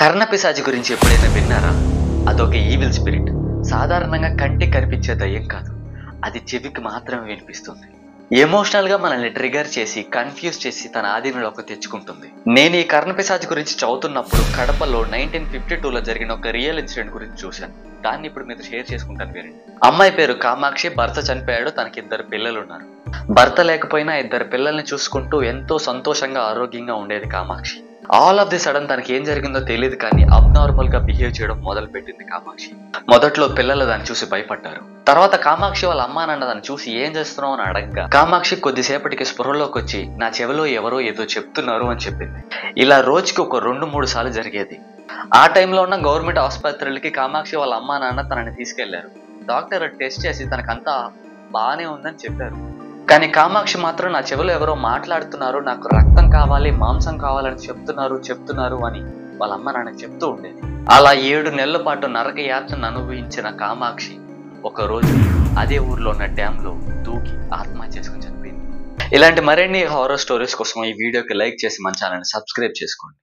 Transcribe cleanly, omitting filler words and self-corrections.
కర్ణపిశాచి గురించి ఎప్పుడైనా విన్నారా? అదొక ఈవిల్ స్పిరిట్. సాధారణంగా కంటికి కనిపించే దయ్యం కాదు, అది చెవికి మాత్రమే వినిపిస్తుంది. ఎమోషనల్ గా మనల్ని ట్రిగర్ చేసి కన్ఫ్యూజ్ చేసి తన ఆధీనంలోకి తెచ్చుకుంటుంది. నేను ఈ కర్ణపిశాచి గురించి చదువుతున్నప్పుడు కడపలో 1952లో జరిగిన ఒక రియల్ ఇన్సిడెంట్ గురించి చూశాను. దాన్ని ఇప్పుడు మీతో షేర్ చేసుకుంటాను వినండి. అమ్మాయి పేరు కామాక్షి. భర్త చనిపోయాడు. తనకి 2 పిల్లలు ఉన్నారు. భర్త లేకపోయినా 2 పిల్లల్ని చూసుకుంటూ ఎంతో సంతోషంగా ఆరోగ్యంగా ఉండేది Kamakshi. All of the sudden తనకి ఏం జరిగిందో తెలియదు కానీ అబ్నార్మల్ గా బిహేవ్ చేయడం మొదలు పెట్టింది కామాక్షి. మొదట్లో పిల్లలు దాన్ని చూసి భయపడ్డారు. తర్వాత కామాక్షి వాళ్ళ అమ్మా నాన్న దాన్ని చూసి ఏం చేస్తున్నావు అని అడగగా కామాక్షి కొద్దిసేపటికి స్పృహలోకి వచ్చి నా చెవిలో ఎవరో ఏదో చెప్తున్నారు అని చెప్పింది. ఇలా రోజుకి ఒక 2-3 సార్లు జరిగేది. ఆ టైంలో ఉన్న గవర్నమెంట్ ఆసుపత్రులకి కామాక్షి వాళ్ళ అమ్మా నాన్న తనని తీసుకెళ్లారు. డాక్టర్ టెస్ట్ చేసి తనకంతా బాగానే ఉందని చెప్పారు. కానీ కామాక్షి మాత్రం నా చెవిలో ఎవరో మాట్లాడుతున్నారు, నాకు రక్తం కావాలి, మాంసం కావాలని చెప్తున్నారు అని వాళ్ళ అమ్మ నాన్న చెప్తూ ఉండేది. అలా 7 నెలల పాటు నరక యాతనను అనుభవించిన కామాక్షి ఒక రోజు అదే ఊర్లో ఉన్న డ్యామ్ లో దూకి ఆత్మహత్య చేసుకుని చనిపోయింది. ఇలాంటి మరిన్ని హారర్ స్టోరీస్ కోసం ఈ వీడియోకి లైక్ చేసి మన ఛానల్ని సబ్స్క్రైబ్ చేసుకోండి.